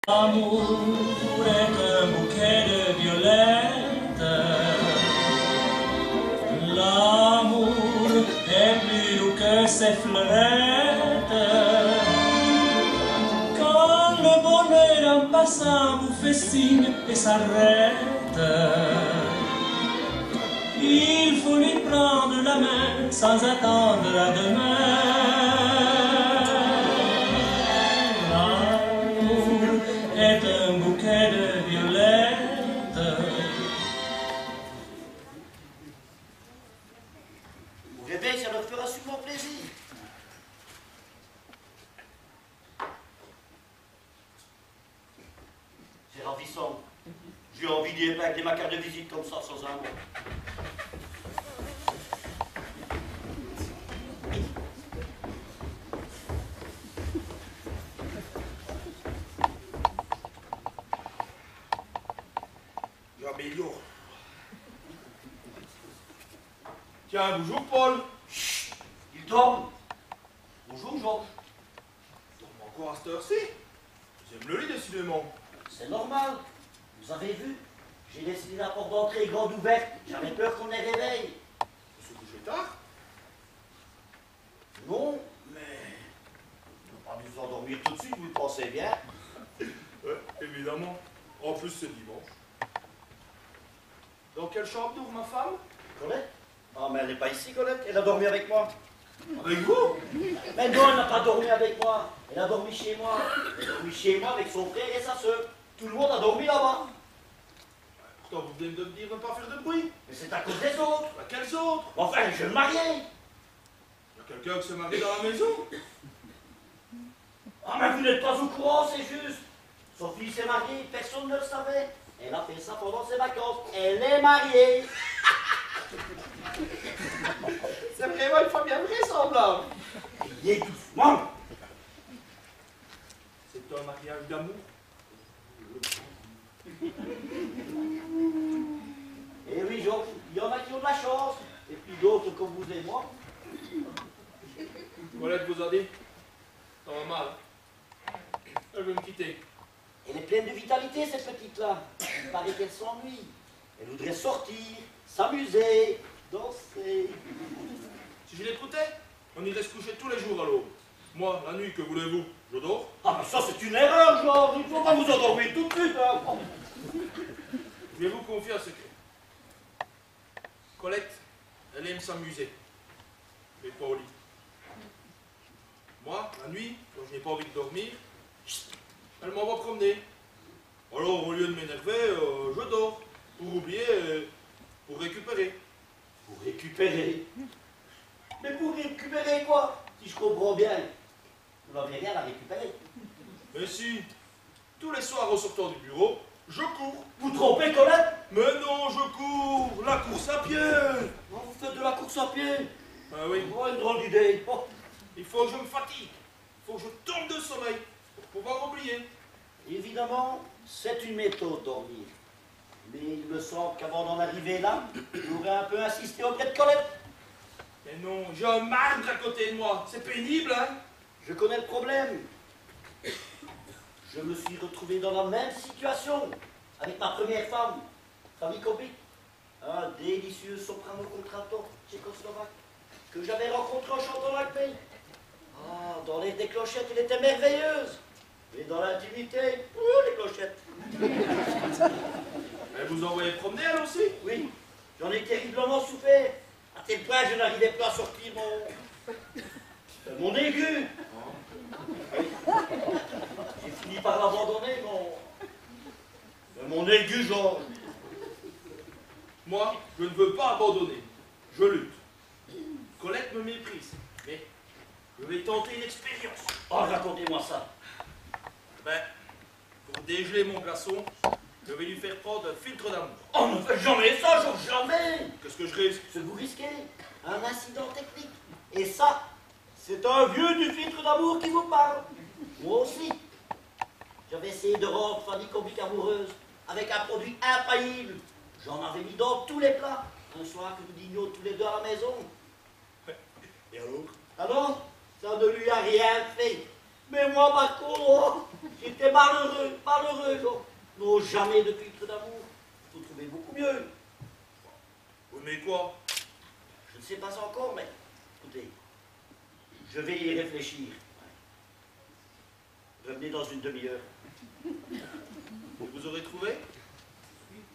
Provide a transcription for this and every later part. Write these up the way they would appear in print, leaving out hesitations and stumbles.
L'amour est un bouquet de violettes. L'amour est plus doux que ses fleurettes. Quand le bonheur en passant vous fait signe et s'arrête, il faut lui prendre la main sans attendre à demain. L'amour est un bouquet de violettes. Vous réveillez, ça leur fera sûrement plaisir. C'est ravissant. J'ai envie d'y épingler ma carte de visite comme ça, sans un mot. J'améliore. Tiens, bonjour Paul. Chut, il dort. Bonjour Georges. Dorme encore à cette heure-ci. J'aime le lit décidément. C'est normal. Vous avez vu, j'ai laissé la porte d'entrée grande ouverte. J'avais peur qu'on les réveille. Vous se couchez tard? Non, mais on n'a pas besoin d'endormir tout de suite, vous le pensez bien. Ouais, évidemment. En plus, c'est dimanche. Dans quelle chambre dort ma femme? Colette? Ah, mais elle n'est pas ici, Colette. Elle a dormi avec moi. Avec vous? Mais non, elle n'a pas dormi avec moi. Elle a dormi chez moi. Elle a dormi chez moi avec son frère et sa soeur. Tout le monde a dormi là-bas. Pourtant, vous venez de me dire de ne pas faire de bruit. Mais c'est à cause des autres. Bah, quels autres? Enfin, je vais me marier. Il y a quelqu'un qui s'est marié dans la maison? Ah, mais vous n'êtes pas au courant, c'est juste. Sophie s'est mariée, personne ne le savait. Elle a fait ça pendant ses vacances. Elle est mariée. C'est vraiment une famille invraisemblable. Riez doucement. C'est un mariage d'amour. Eh oui, Georges, il y en a qui ont de la chance. Et puis d'autres comme vous et moi. Colette vous a dit? Ça va mal. Elle veut me quitter. Elle est pleine de vitalité, cette petite-là. Il paraît qu'elle s'ennuie. Elle voudrait sortir, s'amuser, danser. Si je l'écoutais, on irait se coucher tous les jours à l'aube. Moi, la nuit, que voulez-vous? Je dors. Ah, mais ça, c'est une erreur, Georges. Il ne faut pas vous endormir tout de suite. Hein. Je vais vous confier un secret. Colette, elle aime s'amuser, mais pas au lit. Moi, la nuit, quand je n'ai pas envie de dormir, elle m'envoie promener. Alors, au lieu de m'énerver, je dors, pour oublier, pour récupérer. Pour récupérer. Mais pour récupérer quoi? Si je comprends bien, vous n'avez rien à récupérer. Mais si, tous les soirs en sortant du bureau, je cours. Vous trompez, Colette? Mais non, je cours, la course à pied. Oh, vous faites de la course à pied? Ah oui, Oh, une drôle d'idée. Oh. il faut que je me fatigue, il faut que je tombe de sommeil pour pouvoir oublier. Évidemment, c'est une méthode dormir. Mais il me semble qu'avant d'en arriver là, j'aurais un peu insisté auprès de Colette. Mais non, j'ai un marbre à côté de moi, c'est pénible, hein? Je connais le problème. Je me suis retrouvé dans la même situation avec ma première femme, Fanny Kopic, un délicieux soprano contralto tchécoslovaque que j'avais rencontré en chantant l'Alpé. Ah, dans l'air des clochettes, elle était merveilleuse. Et dans l'intimité, les clochettes. Elle vous envoyait promener elle aussi? Oui, j'en ai terriblement souffert. À tel point que je n'arrivais plus à sortir mon aigu. Oui. J'ai fini par l'abandonner, mon aigu, Georges. Moi, je ne veux pas abandonner. Je lutte. Colette me méprise, mais je vais tenter une expérience. Oh, racontez-moi ça. Ben, pour dégeler mon glaçon, je vais lui faire prendre un filtre d'amour. Oh, ne faites jamais ça, Georges, jamais. Qu'est-ce que je risque? Ce que vous risquez, un incident technique. Et ça, c'est un vieux du filtre d'amour qui vous parle. Moi aussi. J'avais essayé de rendre Fanny Kopic amoureuse avec un produit infaillible. J'en avais mis dans tous les plats. Un soir que nous dînions tous les deux à la maison. Et alors? Alors, ça ne lui a rien fait. Mais moi, par contre, oh, qui étaient malheureux, n'ont jamais de filtre d'amour. Il faut trouver beaucoup mieux. Oui, mais quoi? Je ne sais pas encore, mais écoutez, je vais y réfléchir. Revenez dans une demi-heure. Vous aurez trouvé?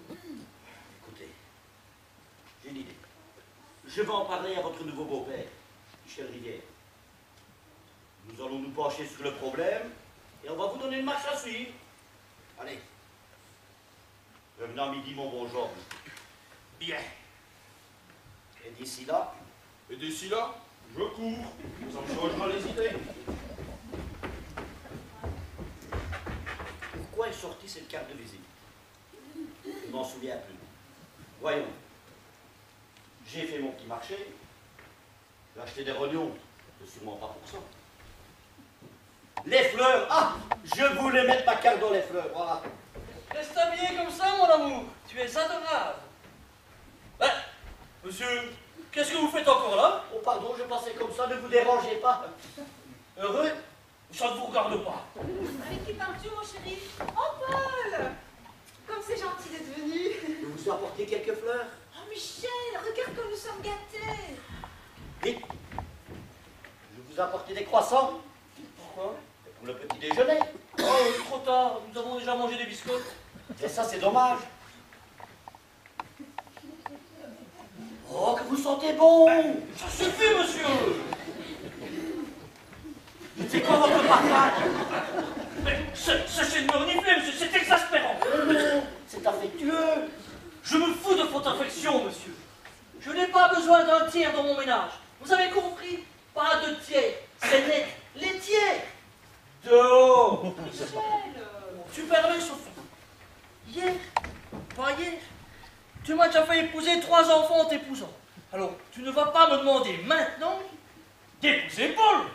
Écoutez, j'ai une idée. Je vais en parler à votre nouveau beau-père, Michel Rivière. Nous allons nous pencher sur le problème et on va vous donner une marche à suivre. Allez. Revenez à midi, mon bon Georges. Bien. Et d'ici là, Et d'ici là, je cours. Ça me changera les idées. pourquoi est sortie cette carte de visite? Je ne m'en souviens plus. Voyons. J'ai fait mon petit marché. J'ai acheté des rognons. C'est sûrement pas pour ça. Les fleurs. Ah, je voulais mettre ma carte dans les fleurs. Voilà. Reste habillé comme ça, mon amour. Tu es adorable. Ben, monsieur, qu'est-ce que vous faites encore là? Oh, pardon, je passais comme ça. Ne vous dérangez pas. Heureux? Ça ne vous regarde pas. Avec qui parles-tu, mon chéri? Oh, Paul! Comme c'est gentil d'être venu. Je vous ai apporté quelques fleurs. Oh, Michel, regarde comme nous sommes gâtés. Vite. Je vous ai apporté des croissants. Pourquoi? Pour le petit déjeuner. Oh, trop tard. Nous avons déjà mangé des biscottes. Et ça, c'est dommage. Oh, que vous sentez bon. Ça suffit, monsieur. C'est quoi votre parfum? Mais sachez de me renifler, monsieur. C'est exaspérant. C'est affectueux. Je me fous de votre affection, monsieur. Je n'ai pas besoin d'un tiers dans mon ménage. Vous avez compris? Pas de tiers. C'est net. Les tiers. Dehors. Michel! Tu permets, Sophie. Hier, pas hier, tu m'as déjà fait épouser 3 enfants en t'épousant. Alors, tu ne vas pas me demander maintenant d'épouser Paul.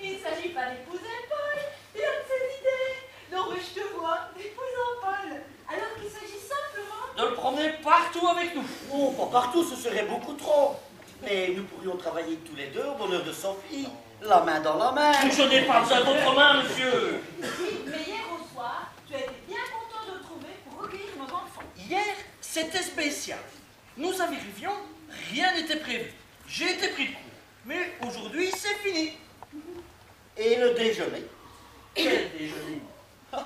Il ne s'agit pas d'épouser Paul. Il a de ses idées. Non, mais je te vois, d'épousant Paul. Alors qu'il s'agit simplement... De le promener partout avec nous. Oh, pas partout, ce serait beaucoup trop. Mais nous pourrions travailler tous les deux au bonheur de Sophie. La main dans la main. Je n'ai pas besoin d'autres mains, monsieur. Oui, mais hier au soir, tu as été bien content de le trouver pour recueillir nos enfants. Hier, c'était spécial. Nous arrivions, rien n'était prévu. J'ai été pris de court. Mais aujourd'hui, c'est fini. Et le déjeuner? Quel déjeuner? Ah,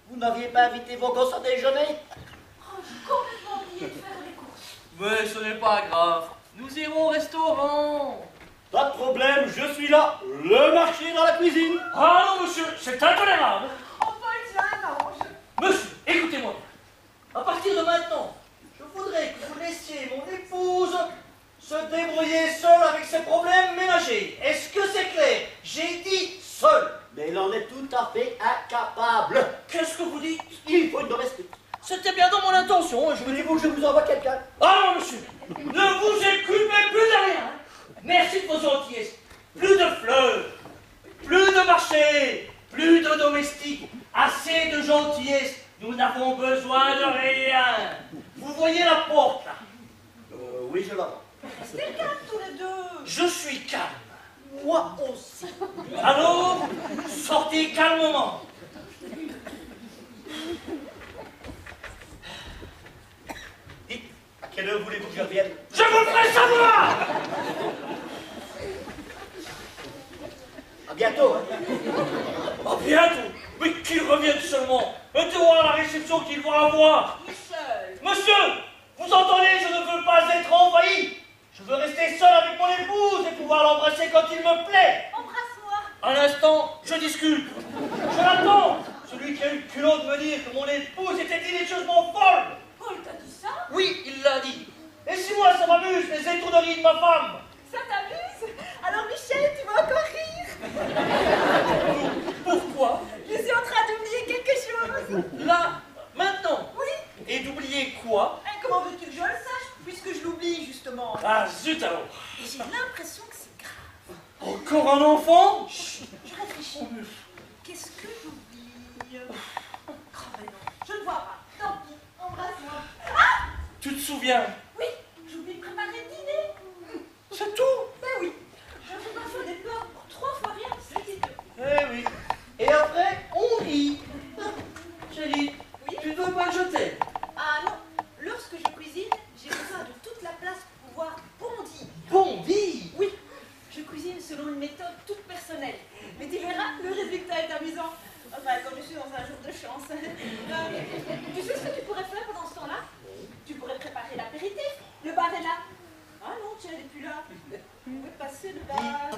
vous n'aviez pas invité vos gosses à déjeuner? Oh, j'ai complètement oublié de faire les courses. Mais ce n'est pas grave. Nous irons au restaurant. Pas de problème, je suis là. Le marché dans la cuisine. Ah non, monsieur, c'est intolérable. Oh, Paul, tu as un ange. Monsieur, écoutez-moi. À partir de maintenant, je voudrais que vous laissiez mon épouse se débrouiller seule avec ses problèmes ménagers. Est-ce que c'est clair? J'ai dit seule. Mais il en est tout à fait incapable. Qu'est-ce que vous dites? Il faut une domestique. C'était bien dans mon intention. Je me dis... Voulez-vous que je vous envoie quelqu'un? Ah non, monsieur, ne vous occupez plus de rien. Merci de vos gentillesses. Plus de fleurs, plus de marché, plus de domestiques, assez de gentillesse. Nous n'avons besoin de rien. Vous voyez la porte là? Oui, je la vois. Restez calmes tous les deux. Je suis calme. Moi aussi. Alors, sortez calmement. Dites, à quelle heure voulez-vous que je revienne? Je vous le ferai savoir. À bientôt. À bientôt. Mais qu'il revienne seulement. Mettez-moi à la réception qu'il va avoir. Michel. Monsieur, vous entendez, je ne veux pas être envahi. Je veux rester seul avec mon épouse et pouvoir l'embrasser quand il me plaît. Embrasse-moi. Un instant, je discute. Je l'attends. Celui qui a eu le culot de me dire que mon épouse était délicieusement folle. Paul, t'as dit ça? Oui, il l'a dit. Et si moi ça m'amuse, les étourderies de ma femme? Ça t'amuse? Alors Michel, tu vas encore rire? Pourquoi? Je suis en train d'oublier quelque chose. Là, maintenant. Oui. Et d'oublier quoi? Comment veux-tu que je le sache, puisque je l'oublie justement? Ah zut alors. Et j'ai l'impression que c'est grave. Encore un enfant? Chut, je réfléchis. Qu'est-ce que j'oublie? Oh ben non, je ne vois pas. Tant pis, embrasse-moi. Ah! Tu te souviens? Oui, j'oublie de préparer le dîner. C'est tout? Ben oui, je fais parfois des plats pour 3 fois rien, c'est tout. Eh oui. Et après, on rit. chance. Tu sais ce que tu pourrais faire pendant ce temps-là? Tu pourrais préparer l'apéritif. Le bar est là. Ah non, tiens, elle n'est plus là. Où est passé le bar?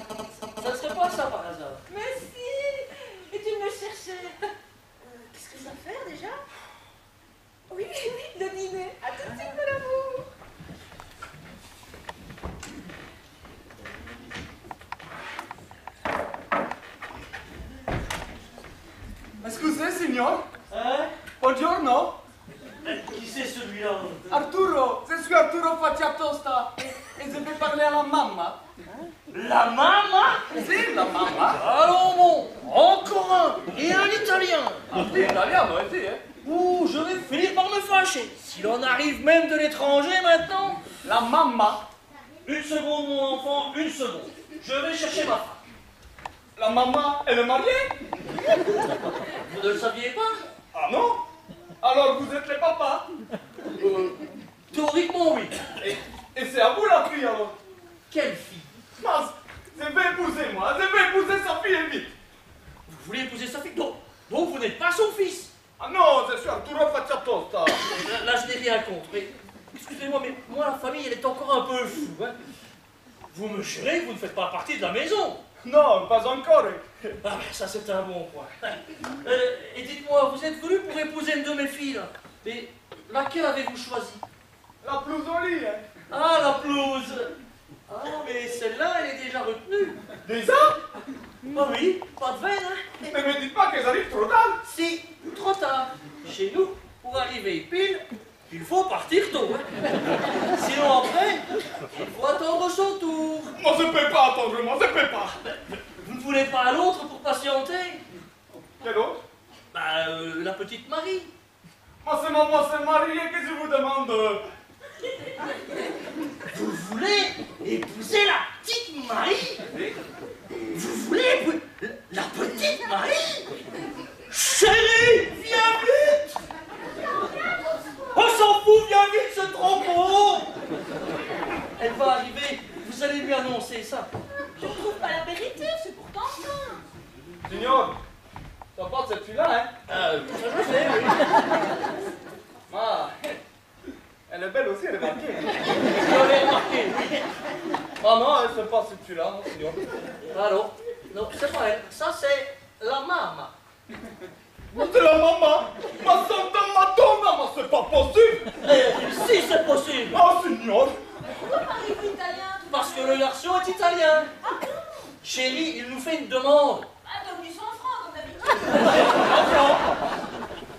Ça ne serait pas ça par hasard. Mais si! Et tu me cherchais. Qu'est-ce que je dois faire déjà? Oui, le dîner. À tout de suite, mon amour. Excusez, signor. Hein? Buongiorno. Qui c'est celui-là? Arturo, je suis Arturo Facciatosta et je vais parler à la maman. La maman? Si, la maman. Allons bon, encore un, et un italien. Ah, si, italiano, si, hein. Ouh, je vais finir par me fâcher. Si l'on arrive même de l'étranger maintenant. La maman. Une seconde, mon enfant, une seconde. Je vais chercher ma femme. La maman, elle est mariée? Vous ne le saviez pas? Ah non? Alors vous êtes le papa? Théoriquement, oui. Et c'est à vous la fille alors? Quelle fille? Mas, je vais épouser moi, je vais épouser sa fille vite. Vous voulez épouser sa fille? Donc vous n'êtes pas son fils. Ah non, je suis Arturo Facciatosta. Là, je n'ai rien contre. Mais, excusez-moi, mais moi, la famille, elle est encore un peu floue. Hein. Vous me jurez que vous ne faites pas partie de la maison. Non, pas encore. Ah, ça, c'est un bon point. Et dites-moi, vous êtes venu pour épouser une de mes filles, là. Et laquelle avez-vous choisi? La plus jolie, hein. Ah, la pelouse. Ah, mais celle-là, elle est déjà retenue. Déjà? Ah oui, pas de veine, hein. Ne me dites pas que j'arrive trop tard. Si, trop tard. Chez nous, pour arriver pile, il faut partir tôt. Hein. Sinon après, il faut attendre son tour. Moi je peux pas attendre, moi je peux pas. Vous ne voulez pas l'autre pour patienter? Quel autre? Bah, la petite Marie. Moi c'est maman, c'est mariée que je vous demande. Vous voulez épouser la petite Marie? Vous voulez épouser la petite Marie? Chérie, viens vite! On s'en fout, viens vite, ce trompeau! Elle va arriver, vous allez lui annoncer ça. Tu ne trouves pas l'apéritif, c'est pourtant ça. Signor, ça porte cette fille-là, hein? Ça je sais, oui. Ah, elle est belle aussi, elle est marquée. Vous l'avez remarqué, oui. Ah non, elle c'est pas cette fille-là, non, signor. Alors, non, c'est pas elle, ça c'est la maman. Mais c'est la maman. Ma santa madonna, mais c'est pas possible. Si c'est possible, Ah, signor. Pourquoi parlez-vous italien? parce que le garçon est italien. Chérie, il nous fait une demande. Ah, donc du 100 francs, comme d'habitude.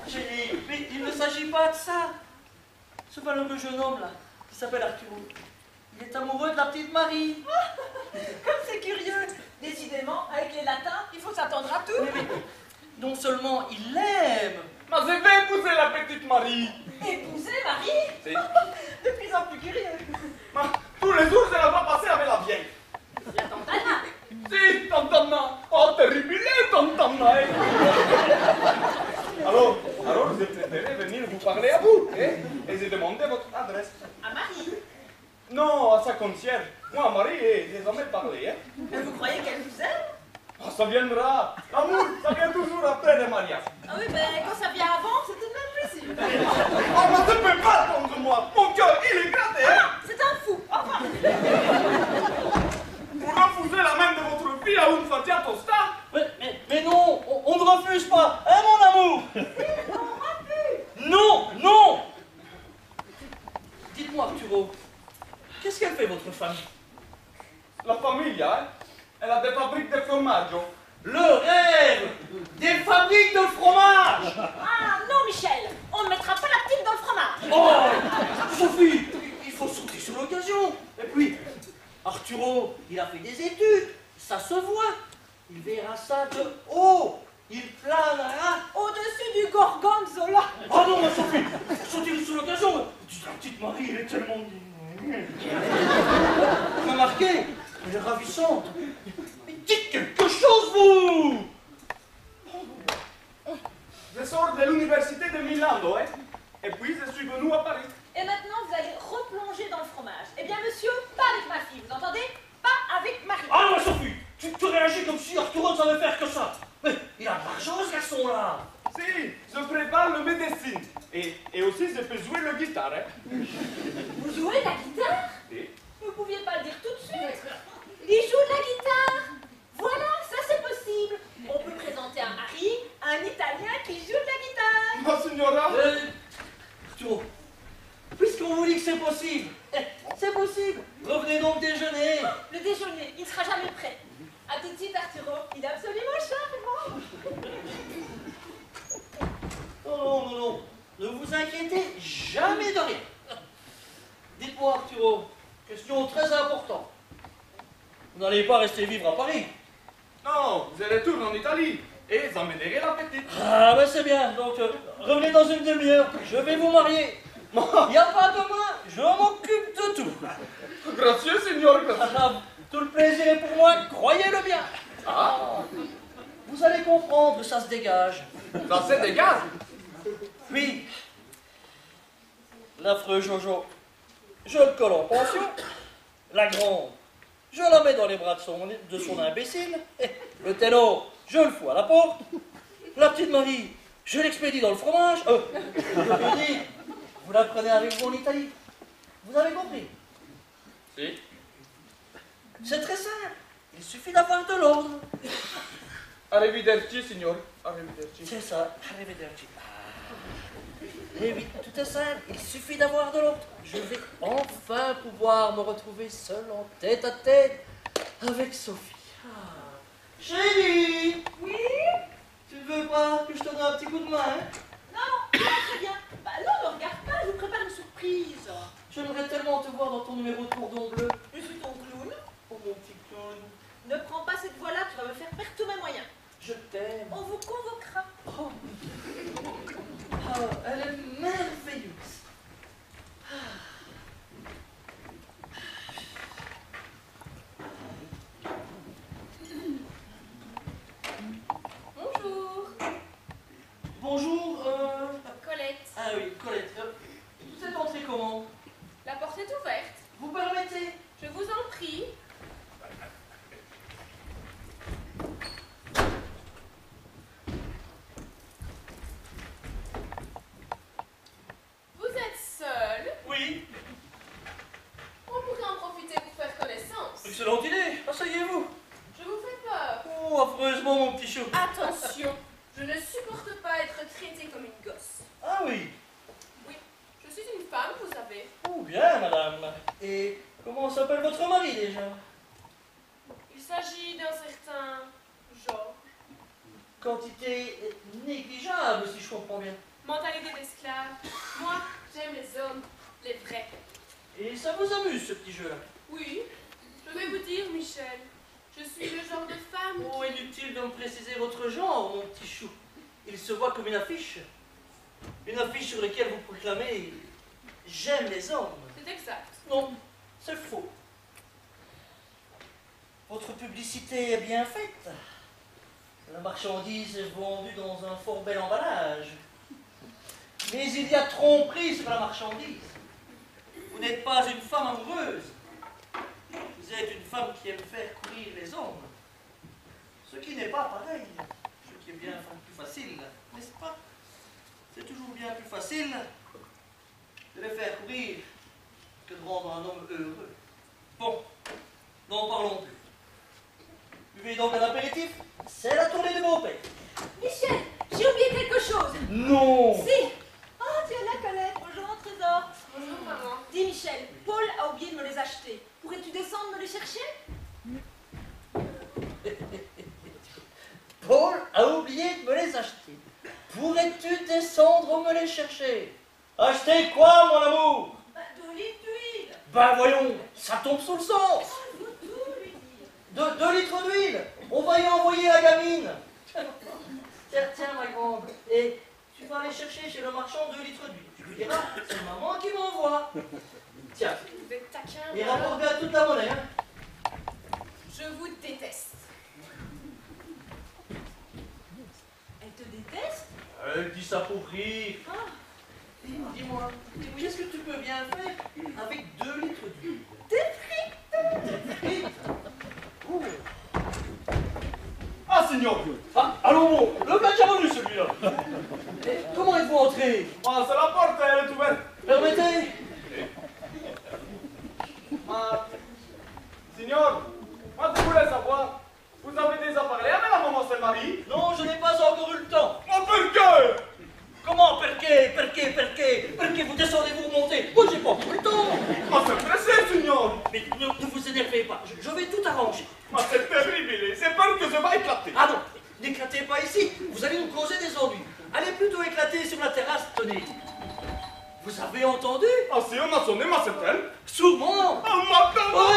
Chérie, mais il ne s'agit pas de ça. Ce valeureux jeune homme là, qui s'appelle Arturo, il est amoureux de la petite Marie. Comme c'est curieux. Décidément, avec les latins, il faut s'attendre à tout. Mais non seulement il l'aime, Mais je vais épouser la petite Marie. Épouser Marie? Si. De plus en plus curieux. Mais tous les jours, je la vois passer avec la vieille. La tantana. Si, tantana. Oh, terrible, tantana. Alors, je préférais venir vous parler à vous, hein? Et j'ai demandé votre adresse. À Marie. Non, à sa concierge. Moi, Marie, j'ai jamais parlé, hein? Mais vous croyez qu'elle vous aime? Oh, ça viendra. L'amour, ça vient toujours après le mariage. Ah oui, mais quand ça vient avant, c'est tout de même plus sûr. Oh, mais je ne peux pas attendre moi. Mon cœur, il est gratté, hein? C'est un fou. Au revoir. Vous refusez la main de votre fille à une Facciatosta? mais non, on ne refuse pas, hein mon amour? Non, non. Dites-moi Arturo, qu'est-ce qu'elle fait votre famille? La famille, hein? Elle a des fabriques de fromage. Le rêve des fabriques de fromage. Ah non, Michel, on ne mettra pas la petite dans le fromage. Oh, Sophie, il faut sauter sur l'occasion. Et puis, Arturo, il a fait des études, ça se voit. Il verra ça de haut. Il planera. Au-dessus du gorgonzola. Oh non, Sophie, sautez sur l'occasion. La petite Marie, elle est tellement... Vous m'avez marqué, elle est ravissante. Mais dites quelque chose, vous. Je sors de l'université de Milano, hein? Et puis je suis venu à Paris. Et maintenant, vous allez replonger dans le fromage. Eh bien, monsieur, pas avec ma fille, vous entendez? Pas avec Marie. Ah non, Sophie, tu réagis comme si Arturo ne savait faire que ça. Mais il a de l'argent, ce garçon-là. Si, je prépare le médecine. Et aussi, je peux jouer le guitare. Hein. Vous jouez la guitare? Et Vous pouviez pas le dire tout de suite. Il joue de la guitare. Voilà, ça c'est possible. On peut présenter un mari, un Italien qui joue de la guitare. ma signora, Arturo, puisqu'on vous dit que c'est possible, c'est possible. Revenez donc déjeuner. Le déjeuner, il ne sera jamais prêt. À tout de suite, Arturo. Il est absolument charmant. Non, non, non, non. Ne vous inquiétez jamais de rien. Dites-moi, Arturo, question très importante. Vous n'allez pas rester vivre à Paris? non, je retourne en Italie. Et j'emmènerai la petite. Ah, ben c'est bien. Donc, revenez dans une demi-heure. Je vais vous marier. Il n'y a pas de mal. Je m'occupe de tout. Gracieux, signor, gracieux. Ah, tout le plaisir est pour moi, croyez-le bien. Ah, Vous allez comprendre, ça se dégage. ça se dégage. Puis, l'affreux Jojo, je le colle en pension. La grande, je la mets dans les bras de son imbécile. Le ténor, je le fous à la porte. La petite Marie, je l'expédie dans le fromage. Je lui dis, vous la prenez avec vous en Italie. Vous avez compris? Si. C'est très simple. Il suffit d'avoir de l'ordre. Arrivederci, signor. Arrivederci. C'est ça, arrivederci. Eh oui, tout est simple, il suffit d'avoir de l'ordre. Je vais enfin pouvoir me retrouver seul en tête à tête avec Sophie. Ah. Chérie! Oui? Tu ne veux pas que je te donne un petit coup de main, hein? Non, très bien. Bah non, ne regarde pas, je vous prépare une surprise. J'aimerais tellement te voir dans ton numéro de cordon bleu. Je suis ton clown. Oh mon petit clown, Ne prends pas cette voie-là, tu vas me faire perdre tous mes moyens. je t'aime. On vous convoquera. Oh. Ah, elle est merveilleuse. Bonjour, Bonjour, Colette. Ah oui, Colette. Vous êtes entrée comment? La porte est ouverte. Vous permettez? Je vous en prie. Vous êtes seul. Oui. On pourrait en profiter pour faire connaissance. Excellente idée. Asseyez-vous. Je vous fais peur. Oh, affreusement, mon petit chou. Attention, je ne supporte pas être traitée comme une gosse. Ah oui. Oui, je suis une femme, vous savez. Oh, bien, madame. Et comment s'appelle votre mari, déjà? Il s'agit d'un certain Georges. Quantité négligeable, si je comprends bien. Mentalité d'esclave. Moi, j'aime les hommes, les vrais. Et ça vous amuse, ce petit jeu-là? Oui, je vais vous dire, Michel, je suis le genre de femme. Oh, inutile de me préciser votre genre, mon petit chou. Il se voit comme une affiche. Une affiche sur laquelle vous proclamez « J'aime les hommes ». C'est exact. Non, c'est faux. Votre publicité est bien faite. La marchandise est vendue dans un fort bel emballage. Mais il y a tromperie sur la marchandise. Vous n'êtes pas une femme amoureuse. Vous êtes une femme qui aime faire courir les hommes. Ce qui n'est pas pareil. Ce qui est bien plus facile, n'est-ce pas? C'est toujours bien plus facile de les faire courir que de rendre un homme heureux. Bon, n'en parlons plus. Buvez donc un apéritif, c'est la tournée de mon père. Michel, j'ai oublié quelque chose. Non! Si. Oh, tu es là, Colette. Bonjour, mon trésor. Bonjour, maman. Dis, Michel, Paul a oublié de me les acheter. Pourrais-tu descendre me les chercher? Paul a oublié de me les acheter. Pourrais-tu descendre me les chercher? Acheter quoi, mon amour? Bah, de litres d'huile. Ben voyons, ça tombe sous le sens. Il faut tout lui dire. 2 litres d'huile, on va y envoyer la gamine. Tiens, ma grande, et tu vas aller chercher chez le marchand 2 litres d'huile. Tu lui diras, c'est maman qui m'envoie. Tiens, Vous êtes taquin. et rapporte bien toute la monnaie, hein. Je vous déteste. Elle te déteste? Elle dit ça pour rire. Ah, Dis-moi, qu'est-ce que tu peux bien faire avec 2 litres d'huile? des frites. Des frites. Oh. Ah, signor. Ah, allons bon, le plat est revenu celui-là. Comment êtes-vous entré? Ah, c'est la porte, elle est ouverte. Permettez. Ah, signor, moi je voulais savoir, vous avez déjà parlé avec la maman Saint-Marie? Non, je n'ai pas encore eu le temps. Oh, pourquoi? Comment, perqué, vous descendez, vous remontez. Moi, j'ai pas encore le temps. Ah, c'est pressé, signor. Mais ne vous énervez pas, je vais tout arranger. Ah, c'est terrible, c'est peur que je vais éclater. Ah non, n'éclatez pas ici, vous allez nous causer des ennuis. Allez plutôt éclater sur la terrasse, tenez. Vous avez entendu? Ah, si on a sonné, ma c'est elle. Sûrement. Ah, maintenant.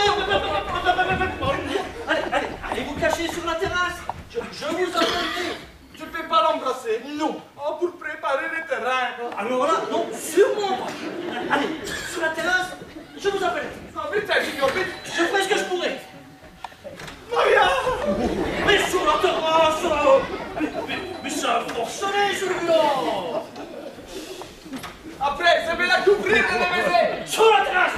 Allez vous cacher sur la terrasse. Je vous emmène. Je ne peux pas l'embrasser. Non. Oh, pour préparer le terrain. Alors là, non, sûrement pas. Allez, sur la terrasse, je vous appelle. Ah, vite, signor, vite. Je ferai ce que je pourrai. Maria. Mais sur la terrasse. Mais c'est un forcené celui-là. Après, je vais la couvrir et la baiser. Sur la terrasse.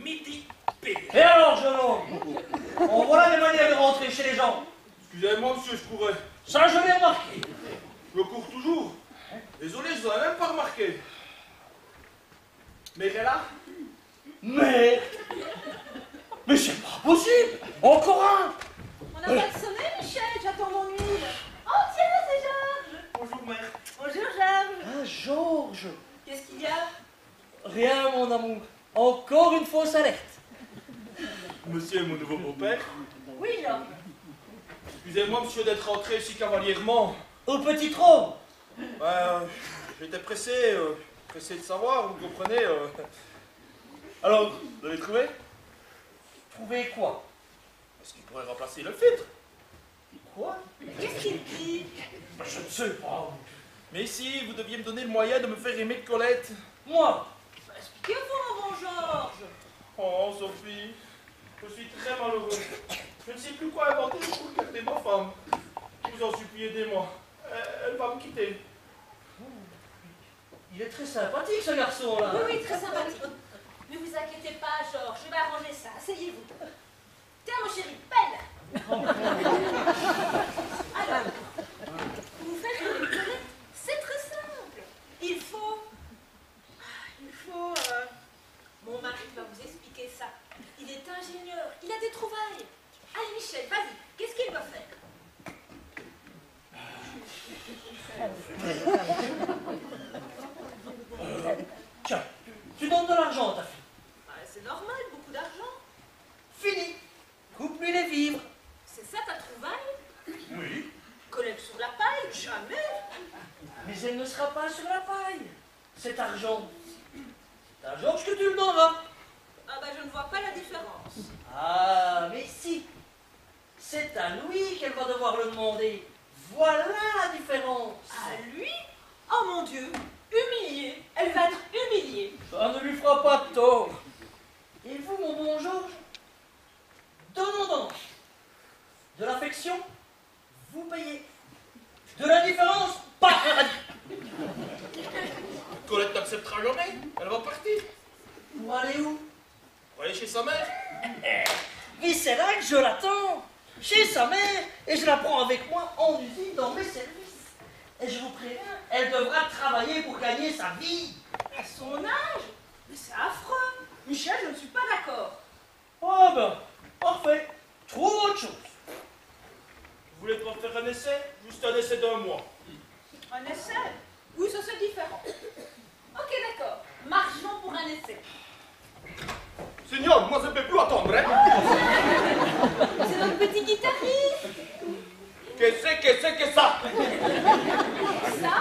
Midi pile. Et alors, jeune homme, on voilà des manières de rentrer chez les gens. Excusez-moi, monsieur, je courais. Ça, je l'ai remarqué. Je cours toujours. Désolé, je vous en ai même pas remarqué. Mais elle est là? Mais c'est pas possible. Encore un. On n'a pas sonné, Michel, j'attends mon huile. Oh tiens, c'est Georges. Bonjour, mère. Bonjour, Georges. Ah, Georges. Qu'est-ce qu'il y a? Rien, mon amour. Encore une fausse alerte. Monsieur est mon nouveau beau-père. Oui, Georges. Excusez-moi, monsieur, d'être rentré si cavalièrement. Au petit trône. J'étais pressé de savoir, vous comprenez. Alors, vous l'avez trouvé? Trouvez quoi? Est-ce qu'il pourrait remplacer le filtre? Quoi? Qu'est-ce qu'il dit? Je ne sais pas. Mais si, vous deviez me donner le moyen de me faire aimer de Colette. Moi? Expliquez-vous, mon Georges. Oh, Sophie, je suis très malheureux. Je ne sais plus quoi inventer pour garder ma femme. Je vous en supplie, aidez-moi. Elle va me quitter. Il est très sympathique, ce garçon-là. Oui, oui, très sympathique. Ne vous inquiétez pas, Georges, je vais arranger ça. Asseyez-vous. Tiens, mon chéri, pelle. Alors, vous faites une Colette, c'est très simple. Il faut... Mon mari va vous expliquer ça. Il est ingénieur, il a des trouvailles. Allez, Michel, vas-y, qu'est-ce qu'il doit faire? Tiens, tu donnes de l'argent à ta fille. C'est normal, beaucoup d'argent. Fini. Coupe-lui les vivres. C'est ça ta trouvaille? Oui. Colette sur la paille? Jamais. Mais elle ne sera pas sur la paille. Cet argent. C'est à Georges que tu le donneras. Ah bah je ne vois pas la différence. Ah, mais si. C'est à lui qu'elle va devoir le demander. Voilà la différence. À lui? Oh mon Dieu, humiliée. Elle va être humiliée. Ça ne lui fera pas de tort. Et vous, mon bon Georges, donnons. De l'affection, vous payez. De la différence, pas. Colette n'acceptera jamais. Elle va partir. Pour aller où? Pour aller chez sa mère. Mais c'est là que je l'attends. Chez sa mère. Et je la prends avec moi en usine dans mes services. Et je vous préviens, elle devra travailler pour gagner sa vie. À son âge? Mais c'est affreux. Michel, je ne suis pas d'accord. Oh ben, parfait. Trouve autre chose. Vous voulez pas faire un essai? Juste un essai d'1 mois. Un essai? Oui, ça c'est différent. Ok, d'accord. Marchons pour un essai. Signor, moi je ne peux plus attendre, hein. C'est notre petit guitariste. Qu'est-ce que ça? Ça,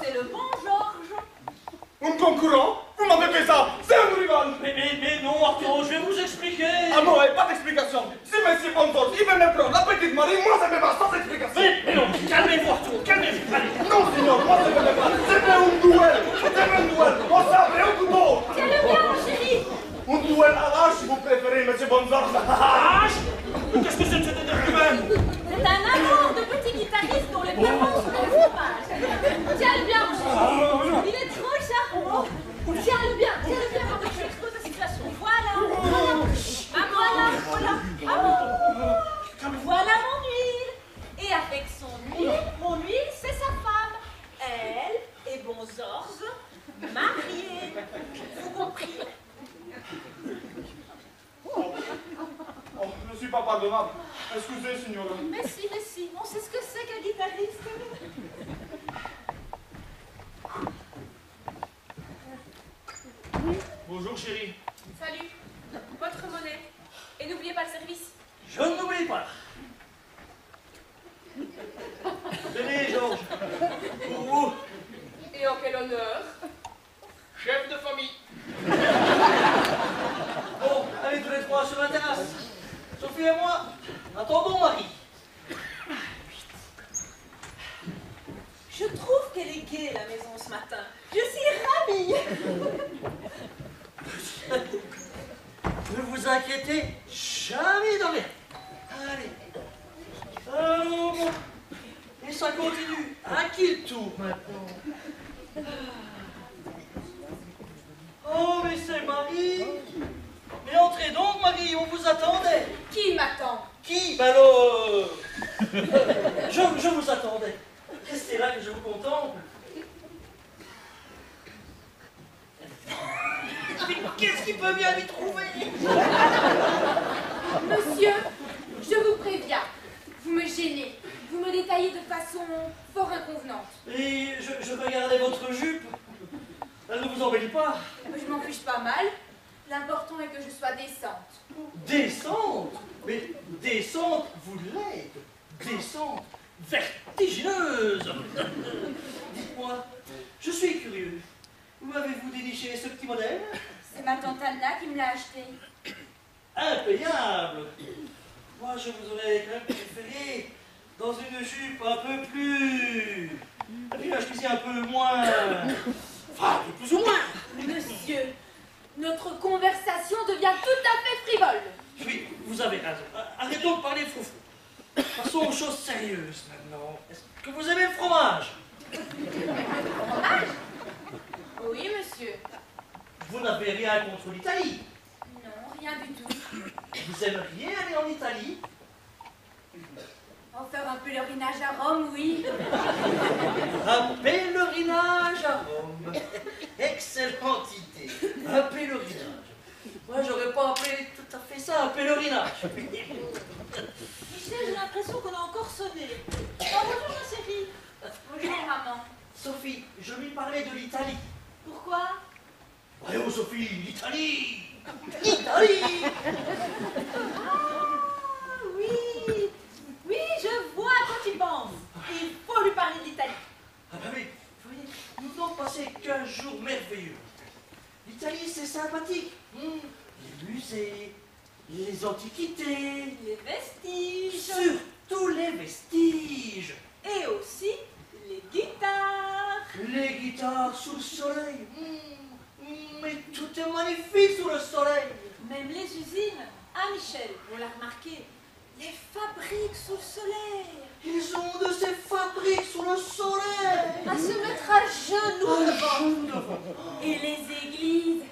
c'est le bon Georges. Un concurrent? Vous m'avez fait ça? C'est un rival. Mais non, Arthur, je vais vous expliquer. Ah non, pas d'explication. Si M. Bonzos, il veut me prendre la petite Marie, moi ça me va sans explication. Mais non, calmez-vous, Arthur, calmez-vous. Allez. Non, signor, moi ça me va pas. C'est un duel. On sabre et un couteau. Tiens-le bien, mon chéri. Un duel à l'âge, si vous préférez, M. Bonzos. Hache? Qu'est-ce que c'est que cette énergie-même? C'est un amour de petit guitariste dont les parents sont au fromage. Tiens-le bien, mon chéri. Il est trop charmant. Tiens-le bien, avant que je expose la situation. Voilà. Voilà mon huile. Et avec son huile, mon huile, c'est sa femme. Elle est Bonzorge, mariée. Vous compris? Oh, je ne suis pas pardonnable. Excusez, signora. Mais si, on sait ce que c'est qu'un guitariste. Bonjour, chérie. Salut. Votre monnaie. Et n'oubliez pas le service. Je n'oublie pas. Tenez, Georges. Pour vous. Et en quel honneur? Chef de famille. Bon, allez tous les trois sur la terrasse. Sophie et moi, attendons Marie. Je trouve qu'elle est gaie, la maison, ce matin. Je suis ravie. Ne vous inquiétez jamais de rien. Allez. Allons, bon. Et ça continue. À qui le tour maintenant? Oh, mais c'est Marie. Mais entrez donc, Marie, on vous attendait. Qui m'attend? Qui? Ben alors, je vous attendais. Restez là que je vous contemple. Mais qu'est-ce qu'il peut bien lui trouver? Monsieur, je vous préviens. Vous me gênez. Vous me détaillez de façon fort inconvenante. Et je regardais votre jupe. Elle ne vous embellit pas. Je m'en fiche pas mal. L'important est que je sois décente. Descente? Mais descente, vous l'êtes. Descente vertigineuse. Dites-moi, je suis curieux. Où avez-vous déniché ce petit modèle? C'est ma tante Anna qui me l'a acheté. Impayable. Moi, je vous aurais quand même préféré dans une jupe un peu plus... Et puis là, je suis un peu moins... Enfin, un peu plus ou moins. Monsieur, notre conversation devient tout à fait frivole. Oui, vous avez raison. Arrêtons de parler foufou. Passons aux choses sérieuses maintenant. Est-ce que vous aimez le fromage? Fromage? Oui, monsieur. Vous n'avez rien contre l'Italie. Non, rien du tout. Vous aimeriez aller en Italie? En faire un pèlerinage à Rome, oui. Un pèlerinage à Rome. Excellente idée. Un pèlerinage. Moi, j'aurais pas appelé tout à fait ça un pèlerinage. Michel, j'ai l'impression qu'on a encore sonné. Oh, bonjour, ma chérie. Bonjour, maman. Sophie, je lui parlais de l'Italie. Pourquoi? Allez, oh Sophie, l'Italie. L'Italie. Ah, oui. Oui, je vois à quoi tu penses. Il faut lui parler d'Italie. Ah ben oui, vous voyez, nous venons de passer 15 jours merveilleux. L'Italie, c'est sympathique. Les musées, les antiquités, Les vestiges. surtout les vestiges. Et aussi les guitares. Les guitares sous le soleil. Mais tout est magnifique sous le soleil. Même les usines. Ah, Michel, on l'a remarqué. Les fabriques sous le soleil. Ils ont de ces fabriques sous le soleil. À se mettre à genoux devant. Et les églises?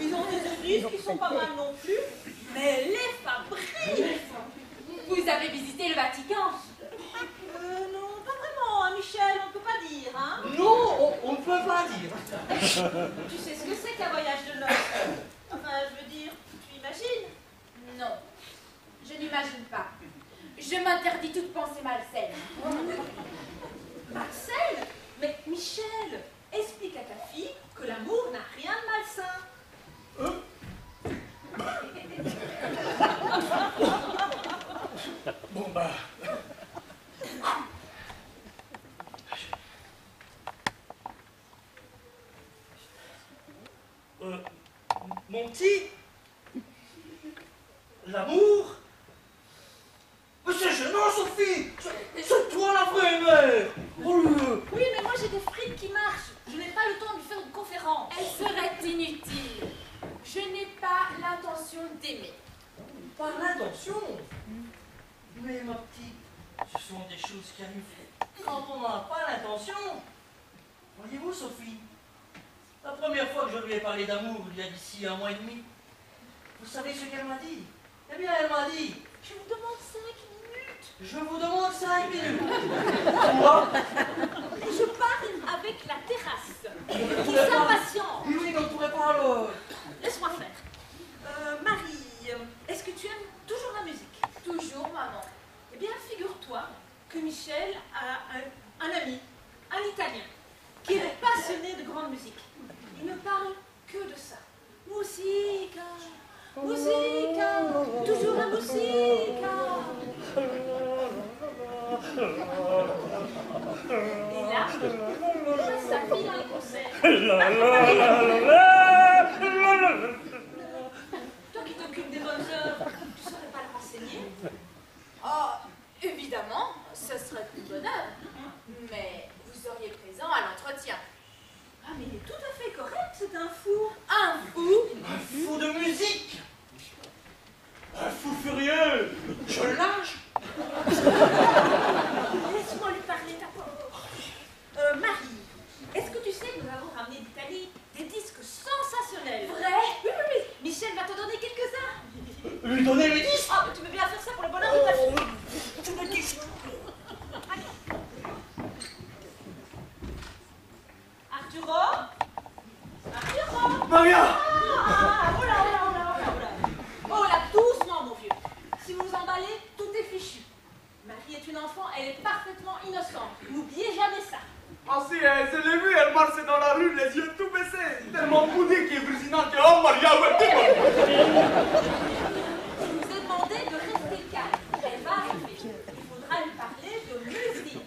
Ils ont des églises qui sont pas mal non plus. Mais les fabriques. Vous avez visité le Vatican? Non, pas vraiment, hein, Michel, on ne peut pas dire, hein. Non, on ne peut pas dire. Tu sais ce que c'est qu'un voyage de noces? Enfin, je veux dire, tu imagines? Non, je n'imagine pas. Je m'interdis toute pensée malsaine. Marcel? Mais Michel, explique à ta fille que l'amour n'a rien de malsain. Bon bah... mon petit... L'amour? Mais c'est gênant, Sophie! C'est toi la vraie mère! Oh le... Oui, mais moi j'ai des frites qui marchent. Je n'ai pas le temps de lui faire une conférence. Elle serait inutile. Je n'ai pas l'intention d'aimer. Ce sont des choses qui arrivent quand on n'en a pas l'intention. Voyez-vous, Sophie, la première fois que je lui ai parlé d'amour, il y a d'ici 1 mois et demi, vous savez ce qu'elle m'a dit? Eh bien, elle m'a dit, Je vous demande 5 minutes. je vous demande 5 minutes. Moi, Je parle avec la terrasse. Qui s'impatiente. oui, on ne pourrait pas alors. Laisse-moi faire. Marie, est-ce que tu aimes toujours la musique? Toujours, maman. Eh bien, figure-toi que Michel a un ami, un Italien, qui est passionné de grande musique. Il ne parle que de ça. Musica, musica, toujours la musica. Et là, il passe sa fille dans les concerts. Toi qui t'occupes des bonnes œuvres, tu ne saurais pas le renseigner? Oh, évidemment, ce serait une bonne œuvre. Mais vous seriez présent à l'entretien. Ah, mais il est tout à fait correct, c'est un fou. Un fou? Un fou de musique. Un fou furieux. Je le lâche. Laisse-moi lui parler d'abord. Marie, est-ce que tu sais que nous avons ramené d'Italie des disques sensationnels? Vrai? Oui, oui, oui. Michel va te donner quelques-uns. Lui donner les disques. Ah, mais tu veux bien faire ça pour le bonheur de ta fille? Tu me dis. Arturo? Arturo? Maria! Ah, oh là, oh là, oh là, oh là, oh là. Oh là, doucement, mon vieux. Si vous vous emballez, tout est fichu. Marie est une enfant, elle est parfaitement innocente. N'oubliez jamais ça. Ah si, je l'ai vue, elle marchait dans la rue, les yeux tout baissés. Tellement pudique et brissinante que, oh Maria, ouais, t'es Je vous ai demandé de rester calme. Elle va arriver. Il faudra lui parler de musique.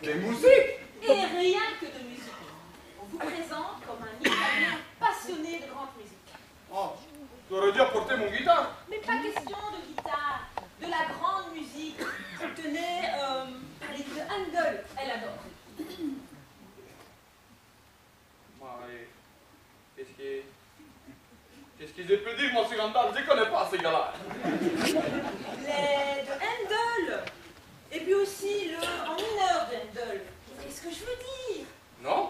Des musiques? Et rien que de musique. On vous présente comme un Italien passionné de grande musique. Oh, j'aurais dû apporter mon guitare. Mais pas question de guitare, de la grande musique. Tenez, parlez de Handel, elle adore. Marie, qu'est-ce que je peux dire, mon Randall? Je connais pas ces gars-là. Les de Handel. Et puis aussi le en mineur de Handel. Qu'est-ce que je veux dire? Non?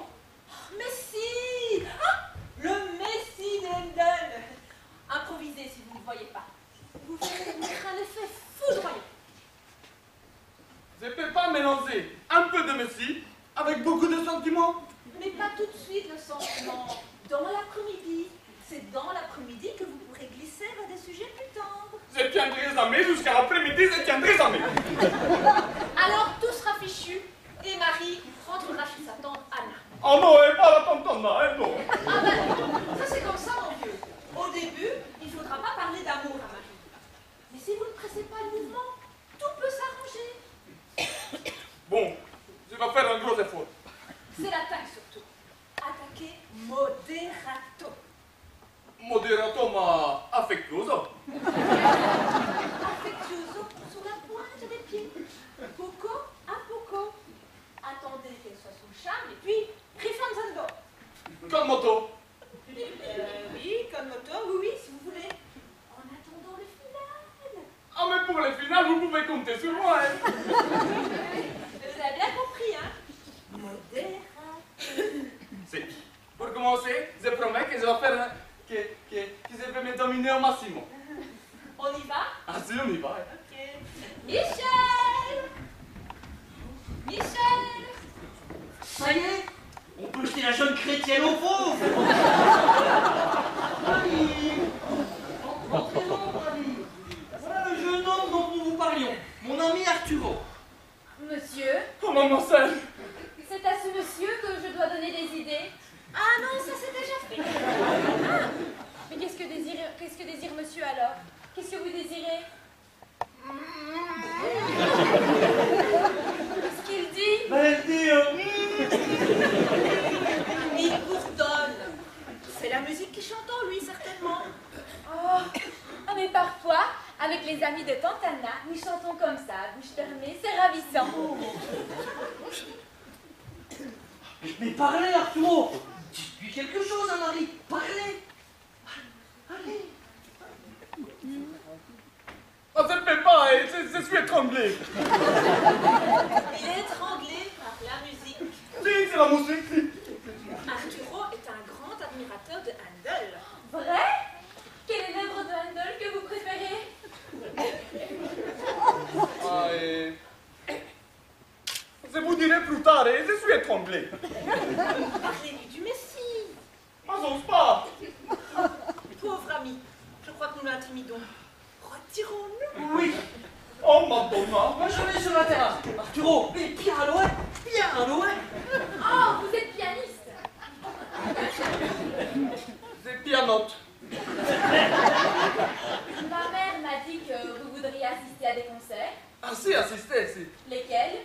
Mais si! Ah, le Messie de Handel. Improvisez si vous ne le voyez pas. Vous verrez un effet foudroyant. Je peux pas mélanger un peu de Messi avec beaucoup de sentiments. Mais pas tout de suite le sentiment. Dans l'après-midi. C'est dans l'après-midi que vous pourrez glisser vers des sujets plus tendres. Je tiendrai jamais jusqu'à l'après-midi, je tiendrai jamais. Alors tout sera fichu et Marie rentrera chez sa tante Anna. Oh non, et pas la tonton, non. Ah ben, ça c'est comme ça mon vieux. Au début, il ne faudra pas parler d'amour à Marie. Mais si vous ne pressez pas le mouvement, tout peut s'arranger. Bon, je vais faire un gros effort. C'est l'attaque surtout. Attaquez moderato. Moderato ma affettuoso. Affectuoso sur la pointe des pieds. Poco à poco. Attendez qu'elle soit sous le charme et puis rifanzando. Comme moto. Oui, comme moto, oui, oui, si vous voulez. En attendant le final. Ah, mais pour les finales, vous pouvez compter sur moi, hein. Vous avez bien compris, hein? Moderato. Si. Pour commencer, je promets que je vais faire que je vais me dominer au maximum. On y va? Ah si, on y va. Hein. Ok. Michel! Michel! Ça y est, on peut jeter la jeune chrétienne au pauvre. Marie, entrez donc, Marie. Voilà le jeune homme dont nous vous parlions, mon ami Arturo. Monsieur, Oh, mademoiselle. c'est à ce monsieur que je dois donner des idées. Ah non, ça c'est déjà fait. Mais qu'est-ce que désire monsieur alors? Qu'est-ce que vous désirez? Qu'est-ce qu'il dit? Ben, elle dit, Il bourdonne. C'est la musique qui chante en lui, certainement. Oh, ah, mais parfois, avec les amis de Tante Anna, nous chantons comme ça, bouche fermée, c'est ravissant. Mais parlez, Arturo. Dites-lui quelque chose à Marie. Parlez. Allez. Oh, c'est peux pas, je suis étranglé. Il est étranglé par la musique. Si, c'est la musique, si. Arturo est un grand admirateur de Handel. Vrai? Quelle est l'œuvre de Handel que vous préférez? Ah, je vous dirai plus tard, je suis étranglé. Parlez-lui du Messie. Ah, j'ose pas. Pauvre ami, je crois que nous l'intimidons. Retirons-nous. Oui, Oh, Madonna. moi je vais sur la terrasse. Arturo, mais piano, ouais. Oh, vous êtes pianiste. C'est pianote. Ma mère m'a dit que vous voudriez assister à des concerts. Ah, si, assistez, si. Lesquels?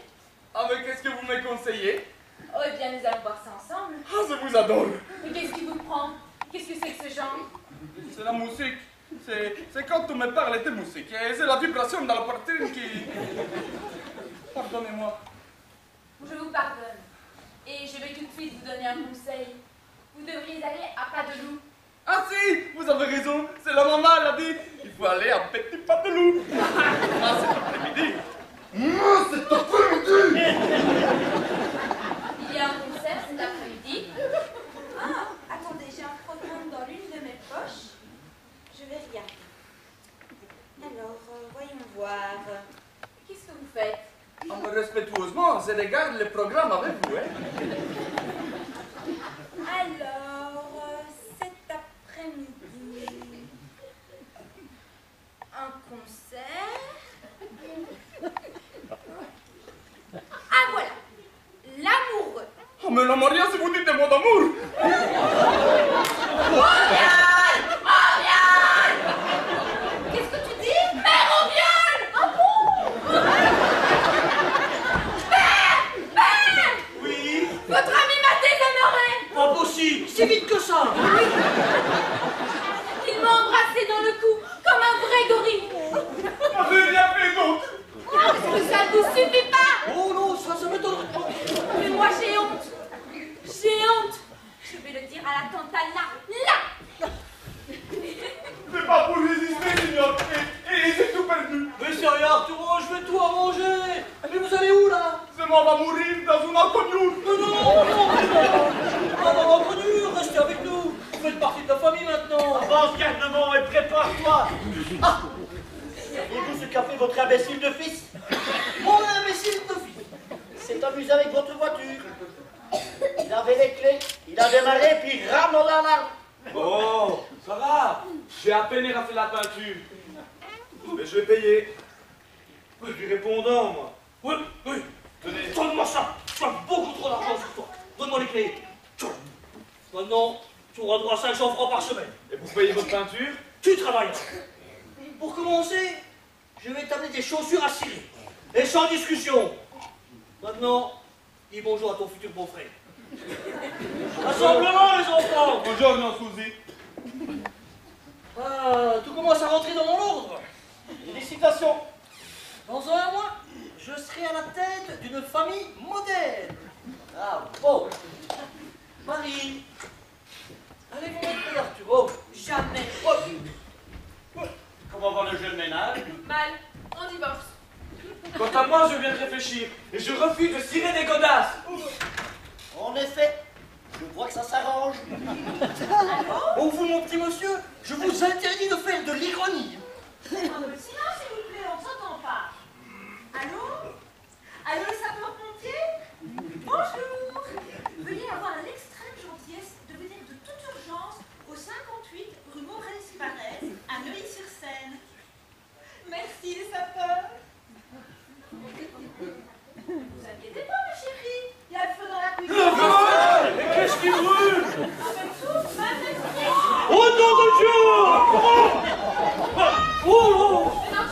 Ah, mais qu'est-ce que vous me conseillez? Oh, eh bien, nous allons voir ça ensemble. Ah, je vous adore. Mais qu'est-ce qui vous prend? Qu'est-ce que c'est que ce genre? C'est la musique. C'est quand on me parle de musique. Et c'est la vibration dans la poitrine qui... Pardonnez-moi. Je vous pardonne. Et je vais tout de suite vous donner un conseil. Vous devriez aller à pas de loup. Ah si, vous avez raison. C'est la maman, elle a dit. Il faut aller à Petit Pas de Loup. Ah, c'est après-midi. C'est après-midi. Il y a un concert cet après-midi. Ah, attendez, j'ai un programme dans l'une de mes poches. Je vais regarder. Alors, voyons voir. Qu'est-ce que vous faites? Ah, mais respectueusement, je regarde le programme avec vous, hein. Alors, cet après-midi, un concert. Ah voilà, l'amoureux. Oh, mais la Maria, si vous dites des mots d'amour. Qu'est-ce que tu dis? Mère au viol! Ah bon? Père! Oui, Votre ami m'a déshonoré! pas possible, si vite que ça. Il m'a embrassé dans le cou comme un vrai gorille. Ah, j'ai rien fait d'autre. Est-ce que ça ne vous suffit pas? Oh non, ça m'étonnerait. Mais moi j'ai honte. J'ai honte. Je vais le dire à la tante Anna. Là! C'est pas pour résister, signor. Et j'ai tout perdu. Mais sérieux, Arturo, je vais tout arranger. Mais vous allez où là? Je m'en va mourir dans une inconnue. Non, non, inconnu, restez avec nous. Vous faites partie de la famille maintenant. Avance, garnement, et prépare-toi. Ah, savez-vous ce qu'a fait votre imbécile de fils? Mon imbécile de fils. Il s'est amusé avec votre voiture. Il avait les clés, il a démarré, puis rame dans l'arbre. Oh, ça va. J'ai à peine effacé la peinture. Mais je vais payer. Je suis répondant, moi. Oui, oui. Tenez. Donne-moi ça. Tu as beaucoup trop d'argent sur toi. Donne-moi les clés. Maintenant, tu auras droit à 500 francs par semaine. Et pour payer votre peinture? Tu travailles. Pour commencer, je vais t'amener des chaussures à cirer. Et sans discussion. Maintenant, dis bonjour à ton futur beau-frère. Rassemblement, les enfants. Buongiorno, Suzy. Ah, tout commence à rentrer dans mon ordre. Félicitations. Dans un mois, je serai à la tête d'une famille moderne. Ah, bon. Marie, allez-vous mettre Arturo? Jamais. Comment va le jeune ménage? Mal. On divorce. Quant à moi, je viens de réfléchir. Et je refuse de cirer des godasses. En effet, je vois que ça s'arrange. Oh, vous, mon petit monsieur, je vous interdis de faire de l'ironie. Un peu de silence, s'il vous plaît, on ne s'entend pas. Allô? Allô, le sapeur-pompier? Bonjour. Veuillez avoir l'extrême gentillesse de venir de toute urgence au 58 rue Maurel-Sivarès, à Neuilly-sur-Seine. Merci, les sapeurs. Vous inquiétez pas, ma chérie. Il y a le feu dans la cuisine. Mais qu'est-ce qui brûle? Avec tout, même les Oh nom de Dieu! Oh, oh, oh. Non,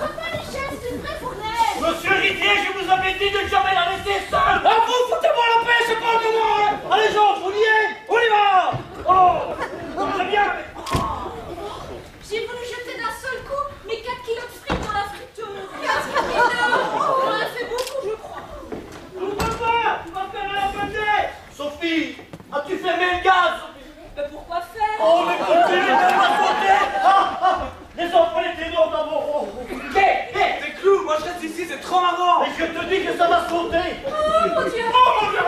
Je te dis que ça va sauter. Oh mon Dieu! Oh mon Dieu!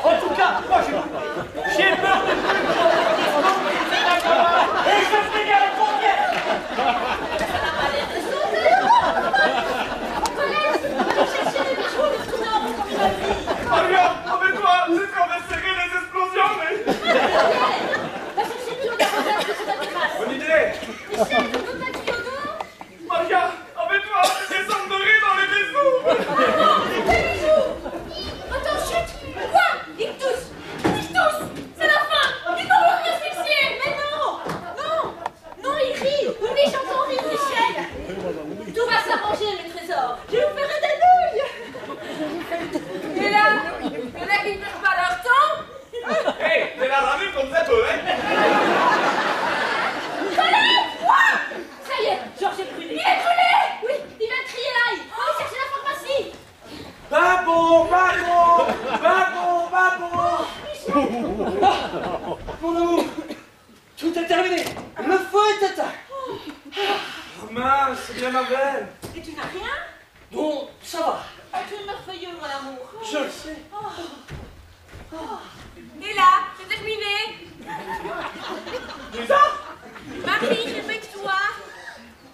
En tout cas, moi j'ai peur de tout. Et je fais bien le combien. Maria, avec-toi, c'est qu'on va serrer les explosions, mais... Va chercher du d'arrosage de cette terrasse. Bonne idée! Michel, tu veux pas de tuyau d'eau? Maria, avec toi, des hommes dorés dans les vaisseaux! Attends, chut! Quoi? Ils toussent! Ils toussent! C'est la fin! Ils vont mourir asphyxiés! Mais non! Non! Non, il rit! Oui, j'entends rire, Michel! Tout va s'arranger, le trésor! Je vous ferai des nouilles! Et là, il y en a qui ne perdent pas leur temps! Hé, t'es la ramée comme ça peut, hein? Ça y est, Georges est brûlé! Il est brûlé! Oui, il vient de crier l'ail! On va chercher la pharmacie! Babon, babon, babon, babon. Ah, mon amour, tout est terminé. Le feu est éteint. Oh mince, c'est bien ma belle! Et tu n'as rien? Bon, ça va. Oh, tu es merveilleux, mon amour! Je le sais. Et là, c'est terminé! Lisa? Marie, réveille-toi!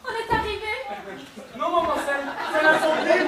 On est arrivé! Non, maman, c'est l'incendie!